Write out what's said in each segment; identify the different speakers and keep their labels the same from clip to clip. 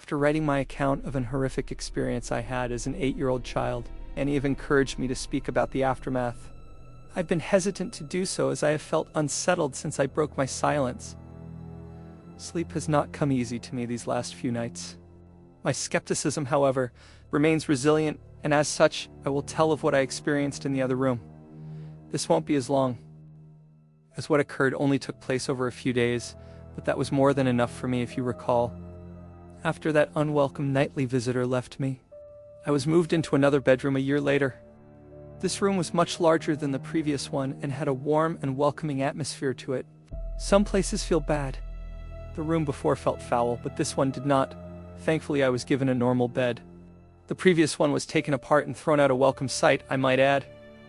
Speaker 1: After writing my account of an horrific experience I had as an 8-year-old child, Annie have encouraged me to speak about the aftermath. I've been hesitant to do so as I have felt unsettled since I broke my silence. Sleep has not come easy to me these last few nights. My skepticism, however, remains resilient, and as such, I will tell of what I experienced in the other room. This won't be as long, as what occurred only took place over a few days, but that was more than enough for me, if you recall. After that unwelcome nightly visitor left me, I was moved into another bedroom a year later. This room was much larger than the previous one and had a warm and welcoming atmosphere to it. Some places feel bad. The room before felt foul, but this one did not. Thankfully, I was given a normal bed. The previous one was taken apart and thrown out a welcome sight, I might add.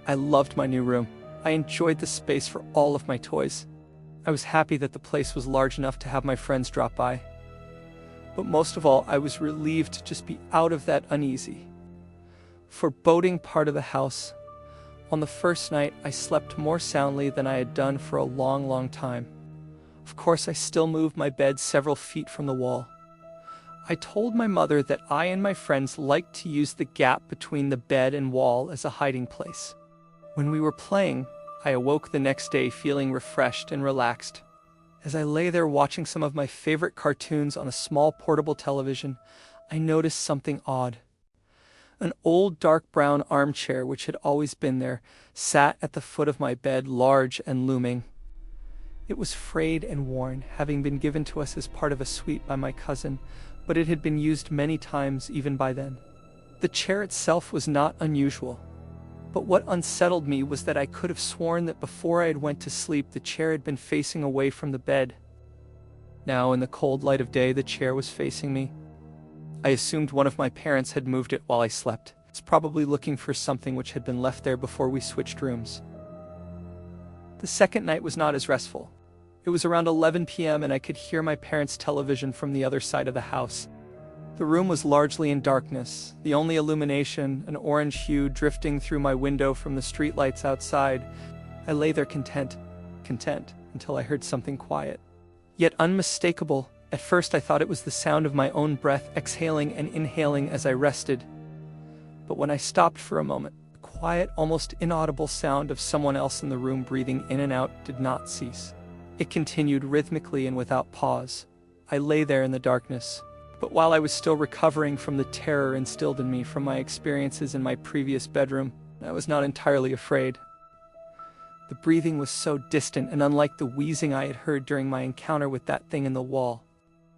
Speaker 1: I loved my new room. I enjoyed the space for all of my toys. I was happy that the place was large enough to have my friends drop by. But most of all, I was relieved to just be out of that uneasy, foreboding part of the house. On the first night, I slept more soundly than I had done for a long time. Of course, I still moved my bed several feet from the wall. I told my mother that I and my friends liked to use the gap between the bed and wall as a hiding place. When we were playing, I awoke the next day feeling refreshed and relaxed. As I lay there watching some of my favorite cartoons on a small portable television, I noticed something odd. An old dark brown armchair, which had always been there, sat at the foot of my bed, large and looming. It was frayed and worn, having been given to us as part of a suite by my cousin, but it had been used many times even by then. The chair itself was not unusual, but what unsettled me was that I could have sworn that before I had went to sleep the chair had been facing away from the bed. Now, in the cold light of day, the chair was facing me. I assumed one of my parents had moved it while I slept. It's probably looking for something which had been left there before we switched rooms. The second night was not as restful. It was around 11 p.m. and I could hear my parents' television from the other side of the house. The room was largely in darkness, the only illumination, an orange hue drifting through my window from the streetlights outside. I lay there content, until I heard something quiet, yet unmistakable. At first I thought it was the sound of my own breath exhaling and inhaling as I rested. But when I stopped for a moment, the quiet, almost inaudible sound of someone else in the room breathing in and out did not cease. It continued rhythmically and without pause. I lay there in the darkness. But while I was still recovering from the terror instilled in me from my experiences in my previous bedroom, I was not entirely afraid. The breathing was so distant and unlike the wheezing I had heard during my encounter with that thing in the wall,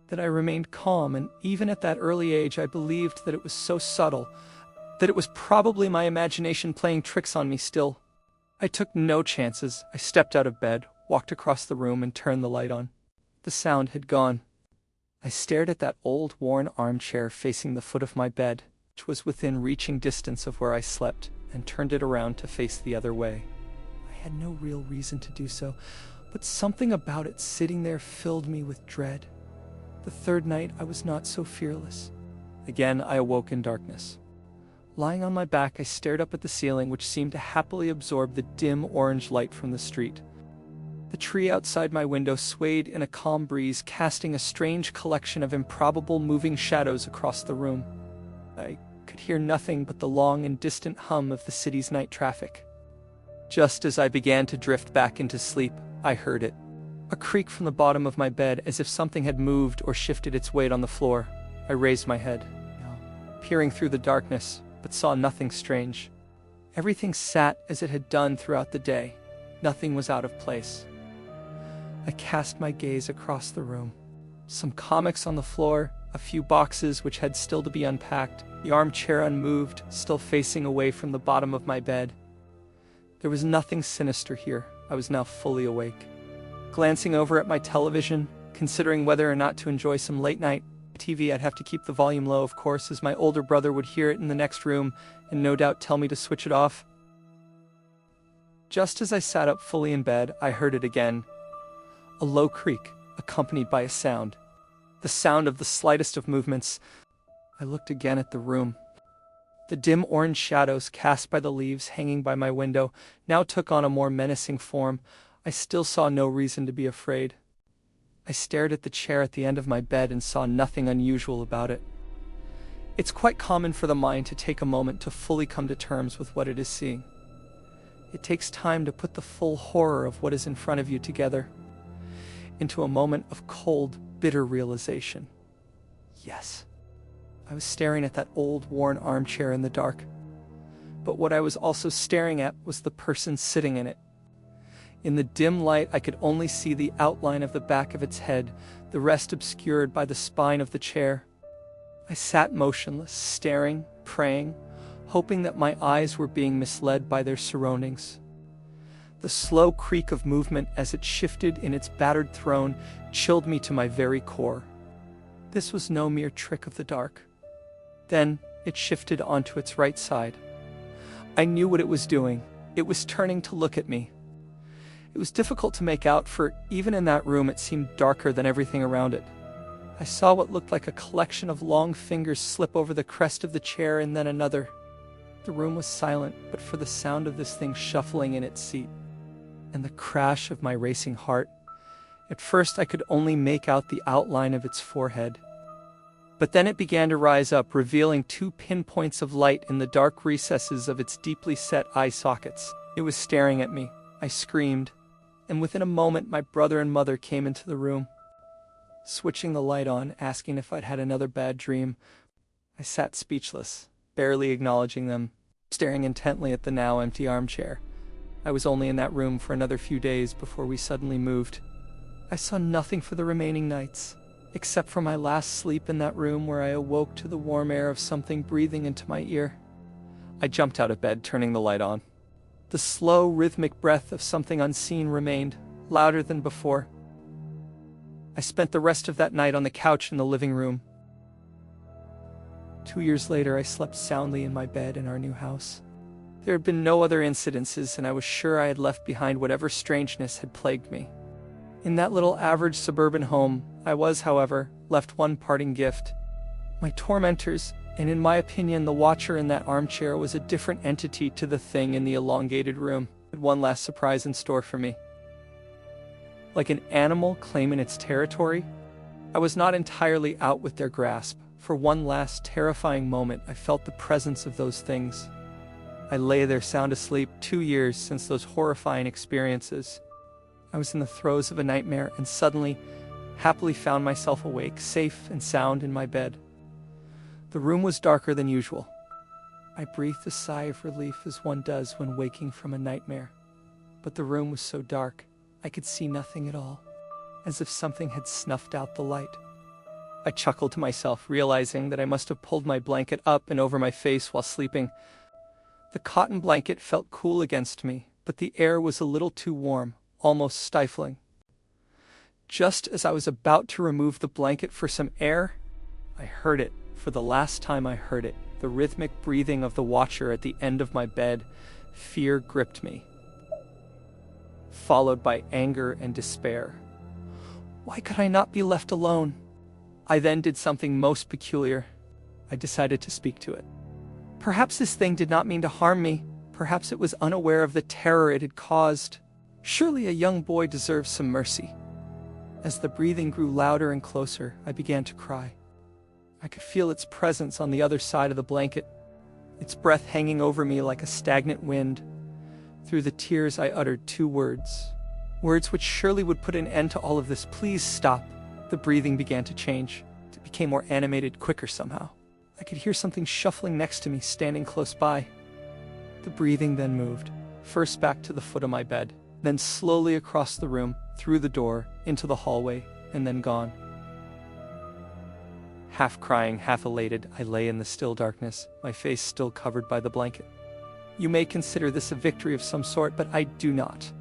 Speaker 1: that I remained calm, and even at that early age I believed that it was so subtle, that it was probably my imagination playing tricks on me still. I took no chances. I stepped out of bed, walked across the room, and turned the light on. The sound had gone. I stared at that old, worn armchair facing the foot of my bed, which was within reaching distance of where I slept, and turned it around to face the other way. I had no real reason to do so, but something about it sitting there filled me with dread. The third night, I was not so fearless. Again, I awoke in darkness. Lying on my back, I stared up at the ceiling, which seemed to happily absorb the dim orange light from the street. The tree outside my window swayed in a calm breeze, casting a strange collection of improbable moving shadows across the room. I could hear nothing but the long and distant hum of the city's night traffic. Just as I began to drift back into sleep, I heard it. A creak from the bottom of my bed, as if something had moved or shifted its weight on the floor. I raised my head, peering through the darkness, but saw nothing strange. Everything sat as it had done throughout the day. Nothing was out of place. I cast my gaze across the room. Some comics on the floor, a few boxes which had still to be unpacked, the armchair unmoved, still facing away from the bottom of my bed. There was nothing sinister here. I was now fully awake. Glancing over at my television, considering whether or not to enjoy some late-night TV, I'd have to keep the volume low, of course, as my older brother would hear it in the next room and no doubt tell me to switch it off. Just as I sat up fully in bed, I heard it again. A low creak, accompanied by a sound. The sound of the slightest of movements. I looked again at the room. The dim orange shadows cast by the leaves hanging by my window now took on a more menacing form. I still saw no reason to be afraid. I stared at the chair at the end of my bed and saw nothing unusual about it. It's quite common for the mind to take a moment to fully come to terms with what it is seeing. It takes time to put the full horror of what is in front of you together into a moment of cold, bitter realization. Yes, I was staring at that old, worn armchair in the dark. But what I was also staring at was the person sitting in it. In the dim light, I could only see the outline of the back of its head, the rest obscured by the spine of the chair. I sat motionless, staring, praying, hoping that my eyes were being misled by their surroundings. The slow creak of movement as it shifted in its battered throne chilled me to my very core. This was no mere trick of the dark. Then it shifted onto its right side. I knew what it was doing. It was turning to look at me. It was difficult to make out, for even in that room it seemed darker than everything around it. I saw what looked like a collection of long fingers slip over the crest of the chair and then another. The room was silent, but for the sound of this thing shuffling in its seat and the crash of my racing heart. At first I could only make out the outline of its forehead. But then it began to rise up, revealing 2 pinpoints of light in the dark recesses of its deeply set eye sockets. It was staring at me. I screamed, and within a moment my brother and mother came into the room, switching the light on, asking if I'd had another bad dream. I sat speechless, barely acknowledging them, staring intently at the now empty armchair. I was only in that room for another few days before we suddenly moved. I saw nothing for the remaining nights, except for my last sleep in that room where I awoke to the warm air of something breathing into my ear. I jumped out of bed, turning the light on. The slow, rhythmic breath of something unseen remained, louder than before. I spent the rest of that night on the couch in the living room. 2 years later, I slept soundly in my bed in our new house. There had been no other incidences, and I was sure I had left behind whatever strangeness had plagued me. In that little average suburban home, I was, however, left one parting gift. My tormentors, and in my opinion the watcher in that armchair, was a different entity to the thing in the elongated room. One last surprise in store for me. Like an animal claiming its territory, I was not entirely out with their grasp. For one last terrifying moment, I felt the presence of those things. I lay there sound asleep, 2 years since those horrifying experiences. I was in the throes of a nightmare and suddenly, happily found myself awake, safe and sound in my bed. The room was darker than usual. I breathed a sigh of relief as one does when waking from a nightmare. But the room was so dark, I could see nothing at all, as if something had snuffed out the light. I chuckled to myself, realizing that I must have pulled my blanket up and over my face while sleeping. The cotton blanket felt cool against me, but the air was a little too warm, almost stifling. Just as I was about to remove the blanket for some air, I heard it. For the last time I heard it, the rhythmic breathing of the watcher at the end of my bed. Fear gripped me, followed by anger and despair. Why could I not be left alone? I then did something most peculiar. I decided to speak to it. Perhaps this thing did not mean to harm me. Perhaps it was unaware of the terror it had caused. Surely a young boy deserves some mercy. As the breathing grew louder and closer, I began to cry. I could feel its presence on the other side of the blanket, its breath hanging over me like a stagnant wind. Through the tears, I uttered 2 words. Words which surely would put an end to all of this. Please stop. The breathing began to change. It became more animated, quicker somehow. I could hear something shuffling next to me, standing close by. The breathing then moved, first back to the foot of my bed, then slowly across the room, through the door, into the hallway, and then gone. Half crying, half elated, I lay in the still darkness, my face still covered by the blanket. You may consider this a victory of some sort, but I do not.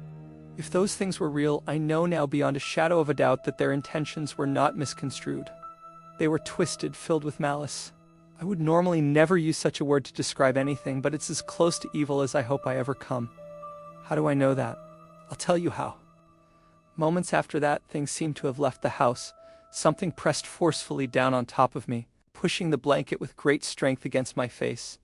Speaker 1: If those things were real, I know now beyond a shadow of a doubt that their intentions were not misconstrued. They were twisted, filled with malice. I would normally never use such a word to describe anything, but it's as close to evil as I hope I ever come. How do I know that? I'll tell you how. Moments after that, things seemed to have left the house. Something pressed forcefully down on top of me, pushing the blanket with great strength against my face.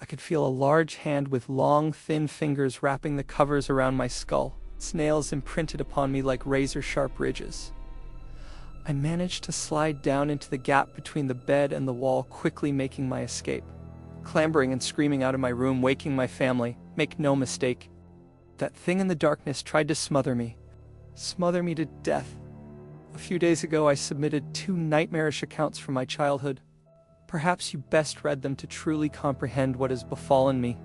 Speaker 1: I could feel a large hand with long, thin fingers wrapping the covers around my skull, its nails imprinted upon me like razor-sharp ridges. I managed to slide down into the gap between the bed and the wall, quickly making my escape. Clambering and screaming out of my room, waking my family. Make no mistake, that thing in the darkness tried to smother me to death. A few days ago, I submitted 2 nightmarish accounts from my childhood. Perhaps you best read them to truly comprehend what has befallen me.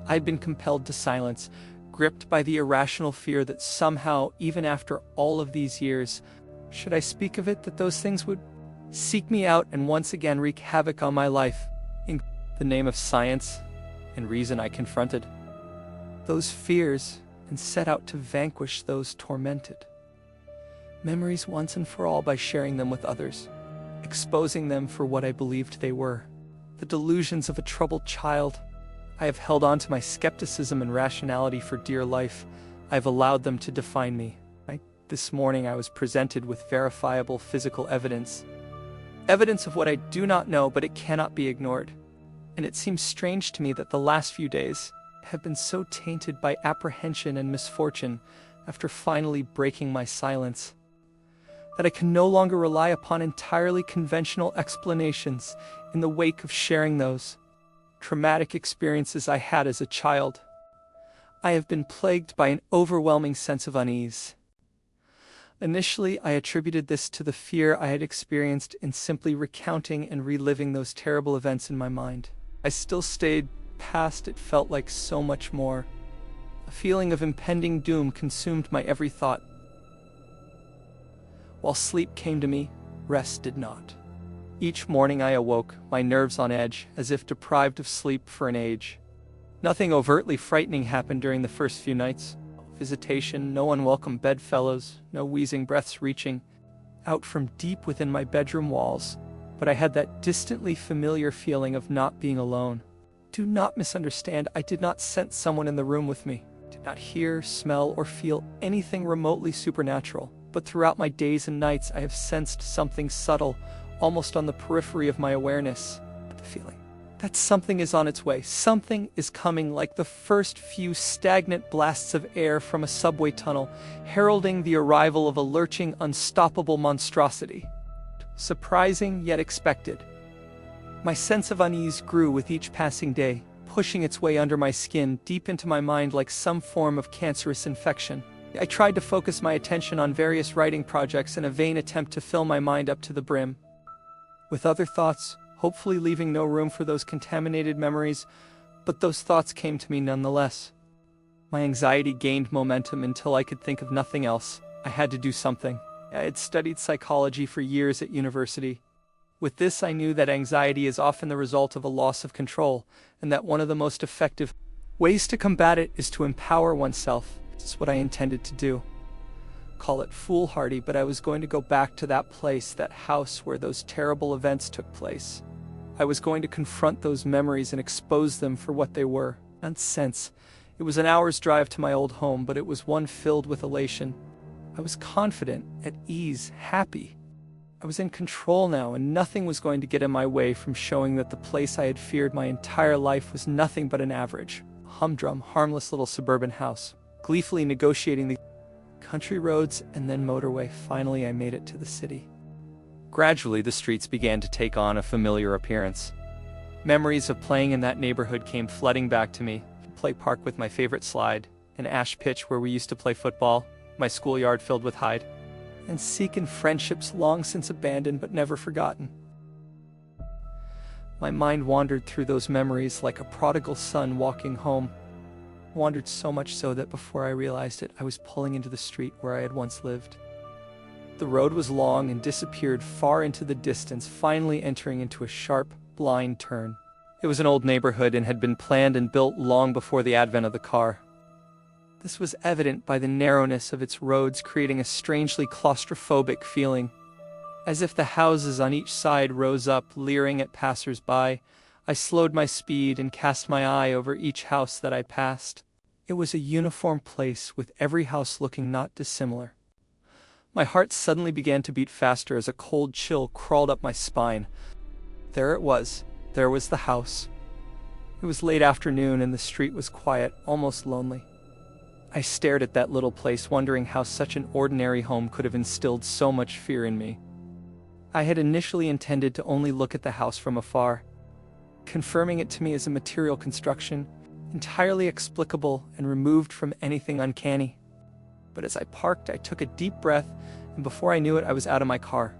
Speaker 1: I had been compelled to silence, gripped by the irrational fear that somehow, even after all of these years, should I speak of it, that those things would seek me out and once again wreak havoc on my life. In the name of science and reason, I confronted those fears and set out to vanquish those tormented memories once and for all by sharing them with others, exposing them for what I believed they were, the delusions of a troubled child. I have held on to my skepticism and rationality for dear life. I have allowed them to define me. This morning I was presented with verifiable physical evidence of what I do not know, but it cannot be ignored. And it seems strange to me that the last few days have been so tainted by apprehension and misfortune after finally breaking my silence, that I can no longer rely upon entirely conventional explanations in the wake of sharing those traumatic experiences I had as a child. I have been plagued by an overwhelming sense of unease. Initially, I attributed this to the fear I had experienced in simply recounting and reliving those terrible events in my mind. I still stayed past it, felt like so much more. A feeling of impending doom consumed my every thought. While sleep came to me, rest did not. Each morning I awoke, my nerves on edge, as if deprived of sleep for an age. Nothing overtly frightening happened during the first few nights. Visitation, no unwelcome bedfellows, no wheezing breaths reaching out from deep within my bedroom walls, but I had that distantly familiar feeling of not being alone. Do not misunderstand, I did not sense someone in the room with me, did not hear, smell, or feel anything remotely supernatural, but throughout my days and nights I have sensed something subtle, almost on the periphery of my awareness. The feeling that something is on its way, something is coming, like the first few stagnant blasts of air from a subway tunnel, heralding the arrival of a lurching, unstoppable monstrosity. Surprising yet expected. My sense of unease grew with each passing day, pushing its way under my skin, deep into my mind like some form of cancerous infection. I tried to focus my attention on various writing projects in a vain attempt to fill my mind up to the brim with other thoughts, hopefully leaving no room for those contaminated memories, but those thoughts came to me nonetheless. My anxiety gained momentum until I could think of nothing else. I had to do something. I had studied psychology for years at university. With this, I knew that anxiety is often the result of a loss of control, and that one of the most effective ways to combat it is to empower oneself. This is what I intended to do. Call it foolhardy, but I was going to go back to that place, that house where those terrible events took place. I was going to confront those memories and expose them for what they were. Nonsense. It was an hour's drive to my old home, but it was one filled with elation. I was confident, at ease, happy. I was in control now, and nothing was going to get in my way from showing that the place I had feared my entire life was nothing but an average, humdrum, harmless little suburban house. Gleefully negotiating the country roads and then motorway, finally I made it to the city. Gradually, the streets began to take on a familiar appearance. Memories of playing in that neighborhood came flooding back to me. Play park with my favorite slide, an ash pitch where we used to play football, my schoolyard filled with hide, and seeking friendships long since abandoned but never forgotten. My mind wandered through those memories like a prodigal son walking home. Wandered so much so that before I realized it, I was pulling into the street where I had once lived. The road was long and disappeared far into the distance, finally entering into a sharp, blind turn. It was an old neighborhood and had been planned and built long before the advent of the car. This was evident by the narrowness of its roads, creating a strangely claustrophobic feeling. As if the houses on each side rose up, leering at passers-by, I slowed my speed and cast my eye over each house that I passed. It was a uniform place, with every house looking not dissimilar. My heart suddenly began to beat faster as a cold chill crawled up my spine. There it was. There was the house. It was late afternoon and the street was quiet, almost lonely. I stared at that little place, wondering how such an ordinary home could have instilled so much fear in me. I had initially intended to only look at the house from afar, confirming it to me as a material construction, entirely explicable and removed from anything uncanny. But as I parked, I took a deep breath, and before I knew it, I was out of my car.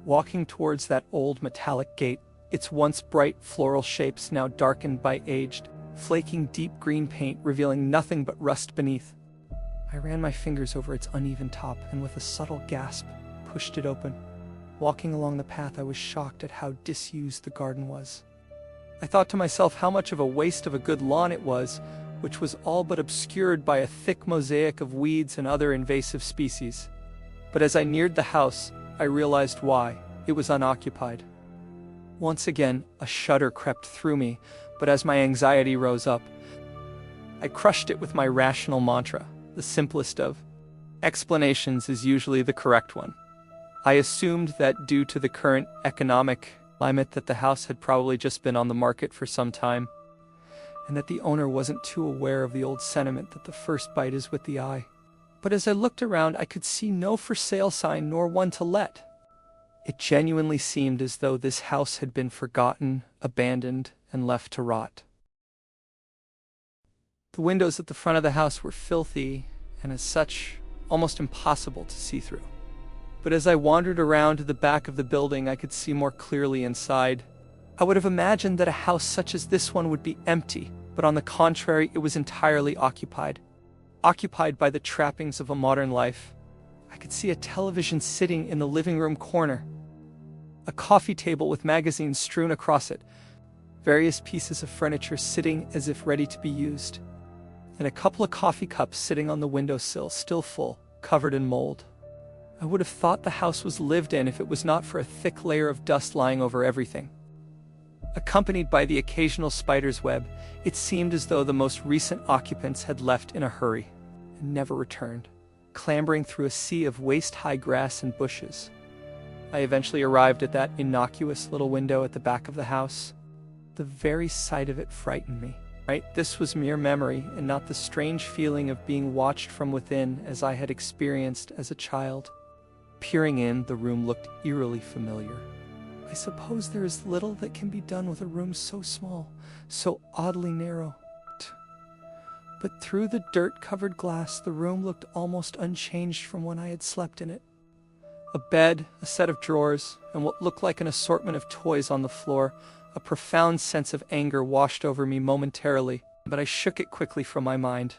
Speaker 1: Walking towards that old metallic gate, its once bright floral shapes now darkened by aged, flaking deep green paint revealing nothing but rust beneath. I ran my fingers over its uneven top and with a subtle gasp, pushed it open. Walking along the path, I was shocked at how disused the garden was. I thought to myself how much of a waste of a good lawn it was, which was all but obscured by a thick mosaic of weeds and other invasive species. But as I neared the house, I realized why. It was unoccupied. Once again, a shudder crept through me, but as my anxiety rose up, I crushed it with my rational mantra. The simplest of explanations is usually the correct one. I assumed that due to the current economic climate that the house had probably just been on the market for some time, and that the owner wasn't too aware of the old sentiment that the first bite is with the eye. But as I looked around, I could see no for sale sign nor one to let. It genuinely seemed as though this house had been forgotten, abandoned, and left to rot. The windows at the front of the house were filthy, and as such, almost impossible to see through. But as I wandered around to the back of the building, I could see more clearly inside. I would have imagined that a house such as this one would be empty, but on the contrary, it was entirely occupied. Occupied by the trappings of a modern life. I could see a television sitting in the living room corner, a coffee table with magazines strewn across it, various pieces of furniture sitting as if ready to be used, and a couple of coffee cups sitting on the windowsill, still full, covered in mold. I would have thought the house was lived in if it was not for a thick layer of dust lying over everything. Accompanied by the occasional spider's web, it seemed as though the most recent occupants had left in a hurry and never returned, clambering through a sea of waist-high grass and bushes. I eventually arrived at that innocuous little window at the back of the house. The very sight of it frightened me. This was mere memory and not the strange feeling of being watched from within as I had experienced as a child. Peering in, the room looked eerily familiar. I suppose there is little that can be done with a room so small, so oddly narrow. But through the dirt-covered glass, the room looked almost unchanged from when I had slept in it. A bed, a set of drawers, and what looked like an assortment of toys on the floor. A profound sense of anger washed over me momentarily, but I shook it quickly from my mind.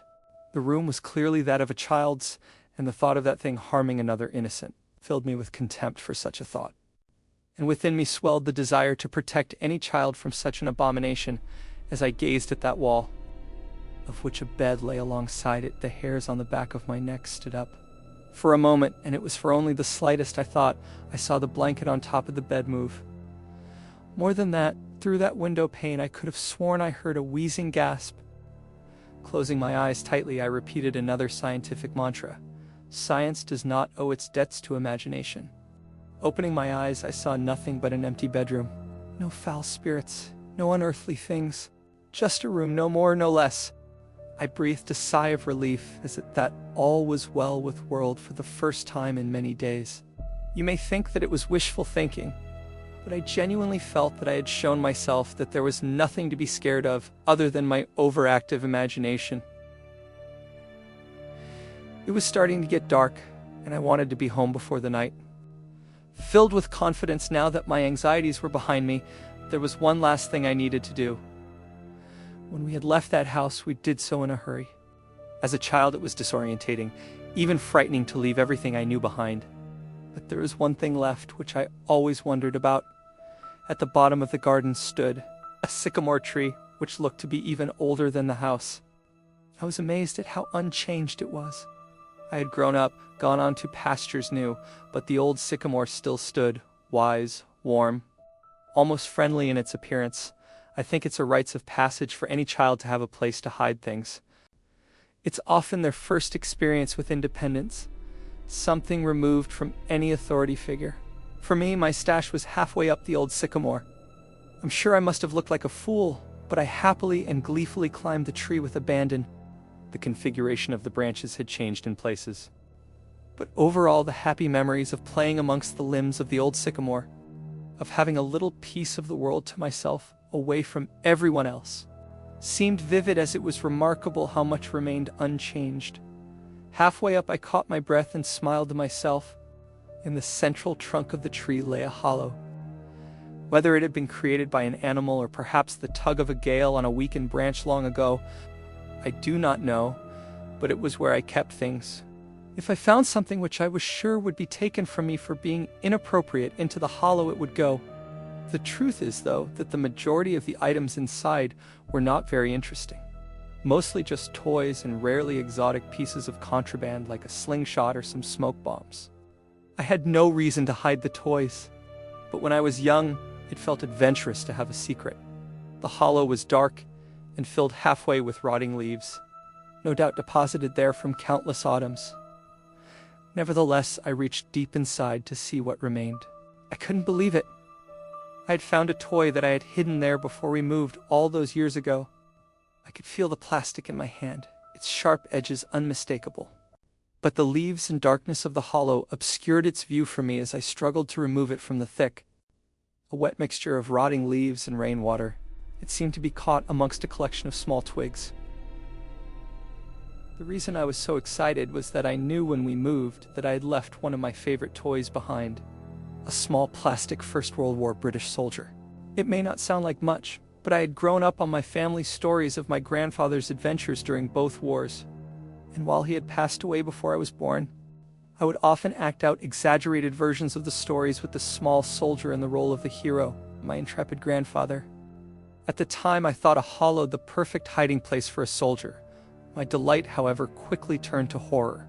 Speaker 1: The room was clearly that of a child's, and the thought of that thing harming another innocent filled me with contempt for such a thought. And within me swelled the desire to protect any child from such an abomination. As I gazed at that wall, of which a bed lay alongside it, the hairs on the back of my neck stood up. For a moment, and it was for only the slightest, I thought I saw the blanket on top of the bed move. More than that, through that window pane, I could have sworn I heard a wheezing gasp. Closing my eyes tightly, I repeated another scientific mantra. Science does not owe its debts to imagination. Opening my eyes, I saw nothing but an empty bedroom. No foul spirits, no unearthly things. Just a room, no more, no less. I breathed a sigh of relief as that all was well with the world for the first time in many days. You may think that it was wishful thinking, but I genuinely felt that I had shown myself that there was nothing to be scared of other than my overactive imagination. It was starting to get dark, and I wanted to be home before the night. Filled with confidence now that my anxieties were behind me, there was one last thing I needed to do. When we had left that house, we did so in a hurry. As a child, it was disorientating, even frightening to leave everything I knew behind. But there was one thing left which I always wondered about. At the bottom of the garden stood a sycamore tree, which looked to be even older than the house. I was amazed at how unchanged it was. I had grown up, gone on to pastures new, but the old sycamore still stood, wise, warm, almost friendly in its appearance. I think it's a rites of passage for any child to have a place to hide things. It's often their first experience with independence, something removed from any authority figure. For me, my stash was halfway up the old sycamore. I'm sure I must have looked like a fool, but I happily and gleefully climbed the tree with abandon. The configuration of the branches had changed in places. But overall, the happy memories of playing amongst the limbs of the old sycamore, of having a little piece of the world to myself, away from everyone else, seemed vivid, as it was remarkable how much remained unchanged. Halfway up, I caught my breath and smiled to myself. In the central trunk of the tree lay a hollow. Whether it had been created by an animal or perhaps the tug of a gale on a weakened branch long ago, I do not know, but it was where I kept things. If I found something which I was sure would be taken from me for being inappropriate, into the hollow it would go. The truth is, though, that the majority of the items inside were not very interesting. Mostly just toys and rarely exotic pieces of contraband like a slingshot or some smoke bombs. I had no reason to hide the toys, but when I was young, it felt adventurous to have a secret. The hollow was dark and filled halfway with rotting leaves, no doubt deposited there from countless autumns. Nevertheless, I reached deep inside to see what remained. I couldn't believe it. I had found a toy that I had hidden there before we moved all those years ago. I could feel the plastic in my hand, its sharp edges unmistakable. But the leaves and darkness of the hollow obscured its view for me as I struggled to remove it from the thick, a wet mixture of rotting leaves and rainwater. It seemed to be caught amongst a collection of small twigs. The reason I was so excited was that I knew when we moved that I had left one of my favorite toys behind, a small plastic First World War British soldier. It may not sound like much, but I had grown up on my family's stories of my grandfather's adventures during both wars. And while he had passed away before I was born, I would often act out exaggerated versions of the stories with the small soldier in the role of the hero, my intrepid grandfather. At the time, I thought a hollow the perfect hiding place for a soldier. My delight, however, quickly turned to horror.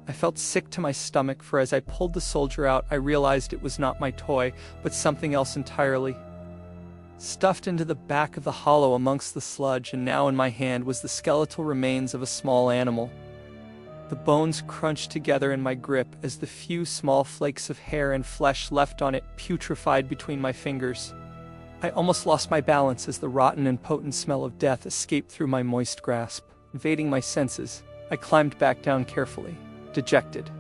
Speaker 1: I felt sick to my stomach, for as I pulled the soldier out, I realized it was not my toy, but something else entirely. Stuffed into the back of the hollow amongst the sludge, and now in my hand, was the skeletal remains of a small animal. The bones crunched together in my grip as the few small flakes of hair and flesh left on it putrefied between my fingers. I almost lost my balance as the rotten and potent smell of death escaped through my moist grasp. Invading my senses, I climbed back down carefully, dejected.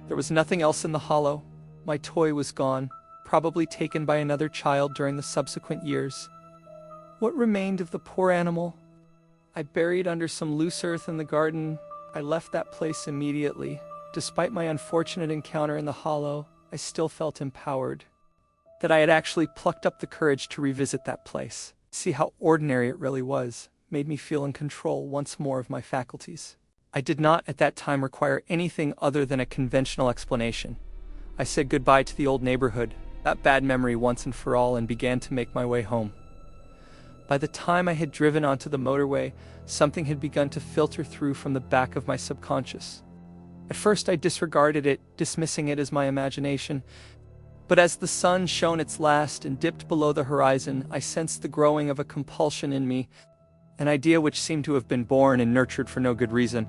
Speaker 1: There was nothing else in the hollow. My toy was gone, probably taken by another child during the subsequent years. What remained of the poor animal? I buried under some loose earth in the garden. I left that place immediately. Despite my unfortunate encounter in the hollow, I still felt empowered. That I had actually plucked up the courage to revisit that place, see how ordinary it really was, made me feel in control once more of my faculties. I did not at that time require anything other than a conventional explanation. I said goodbye to the old neighborhood, that bad memory once and for all, and began to make my way home. By the time I had driven onto the motorway, something had begun to filter through from the back of my subconscious. At first I disregarded it, dismissing it as my imagination, but as the sun shone its last and dipped below the horizon, I sensed the growing of a compulsion in me, an idea which seemed to have been born and nurtured for no good reason.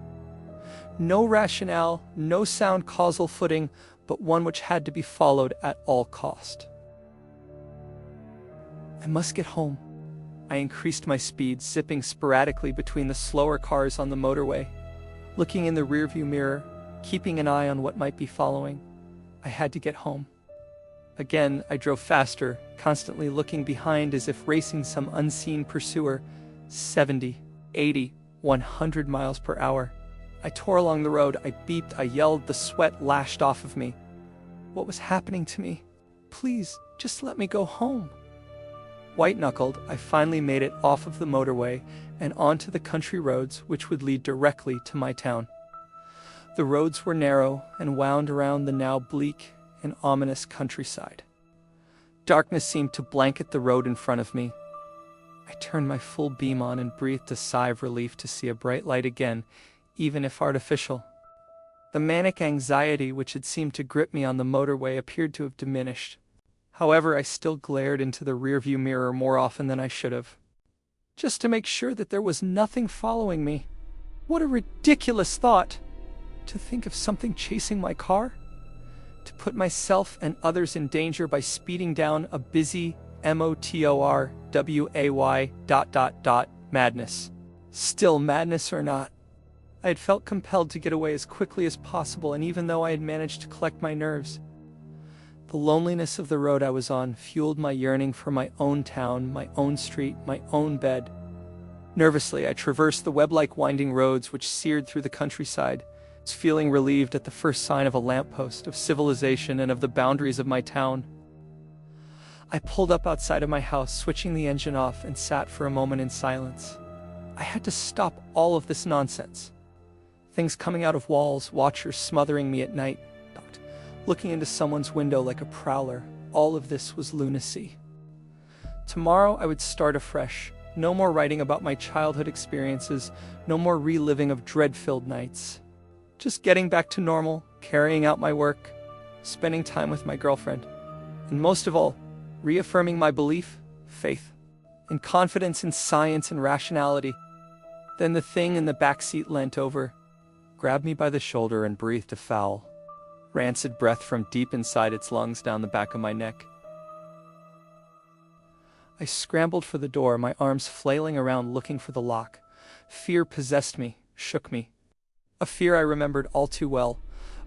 Speaker 1: No rationale, no sound causal footing, but one which had to be followed at all cost. I must get home. I increased my speed, zipping sporadically between the slower cars on the motorway, looking in the rearview mirror, keeping an eye on what might be following. I had to get home. Again, I drove faster, constantly looking behind as if racing some unseen pursuer. 70, 80, 100 miles per hour. I tore along the road, I beeped, I yelled, the sweat lashed off of me. What was happening to me? Please, just let me go home. White-knuckled, I finally made it off of the motorway and onto the country roads which would lead directly to my town. The roads were narrow and wound around the now bleak and ominous countryside. Darkness seemed to blanket the road in front of me. I turned my full beam on and breathed a sigh of relief to see a bright light again, even if artificial. The manic anxiety which had seemed to grip me on the motorway appeared to have diminished. However, I still glared into the rearview mirror more often than I should have, just to make sure that there was nothing following me. What a ridiculous thought! To think of something chasing my car? To put myself and others in danger by speeding down a busy motorway. Madness. Still, madness or not, I had felt compelled to get away as quickly as possible, and even though I had managed to collect my nerves, the loneliness of the road I was on fueled my yearning for my own town, my own street, my own bed. Nervously, I traversed the web-like winding roads which seared through the countryside, feeling relieved at the first sign of a lamppost, of civilization, and of the boundaries of my town. I pulled up outside of my house, switching the engine off, and sat for a moment in silence. I had to stop all of this nonsense. Things coming out of walls, watchers smothering me at night, looking into someone's window like a prowler. All of this was lunacy. Tomorrow I would start afresh. No more writing about my childhood experiences, no more reliving of dread-filled nights. Just getting back to normal, carrying out my work, spending time with my girlfriend, and most of all, reaffirming my belief, faith, and confidence in science and rationality. Then the thing in the backseat leant over, grabbed me by the shoulder, and breathed a foul, rancid breath from deep inside its lungs down the back of my neck. I scrambled for the door, my arms flailing around looking for the lock. Fear possessed me, shook me. A fear I remembered all too well,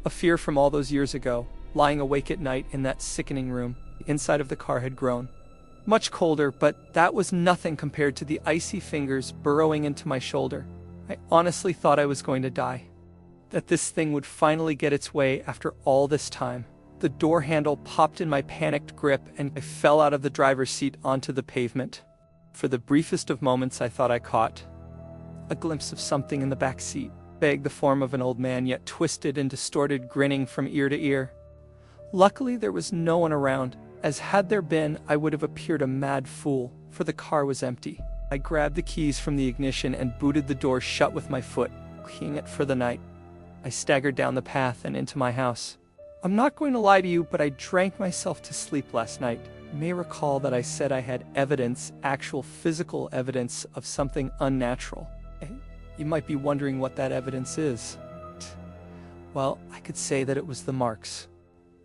Speaker 1: a fear from all those years ago, lying awake at night in that sickening room. The inside of the car had grown much colder, but that was nothing compared to the icy fingers burrowing into my shoulder. I honestly thought I was going to die, that this thing would finally get its way after all this time. The door handle popped in my panicked grip, and I fell out of the driver's seat onto the pavement. For the briefest of moments, I thought I caught a glimpse of something in the back seat, vague, the form of an old man, yet twisted and distorted, grinning from ear to ear. Luckily, there was no one around, as had there been, I would have appeared a mad fool, for the car was empty. I grabbed the keys from the ignition and booted the door shut with my foot, keying it for the night. I staggered down the path and into my house. I'm not going to lie to you, but I drank myself to sleep last night. You may recall that I said I had evidence, actual physical evidence of something unnatural. You might be wondering what that evidence is. Well, I could say that it was the marks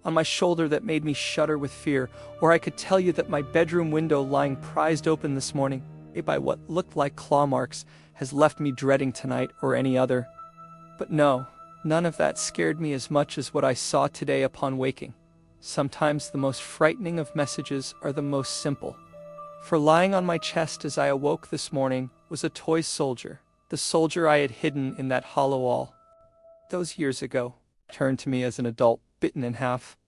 Speaker 1: on my shoulder that made me shudder with fear, or I could tell you that my bedroom window lying prized open this morning, by what looked like claw marks, has left me dreading tonight or any other. But no, none of that scared me as much as what I saw today upon waking. Sometimes the most frightening of messages are the most simple. For lying on my chest as I awoke this morning was a toy soldier, the soldier I had hidden in that hollow wall. Those years ago, turned to me as an adult, bitten in half.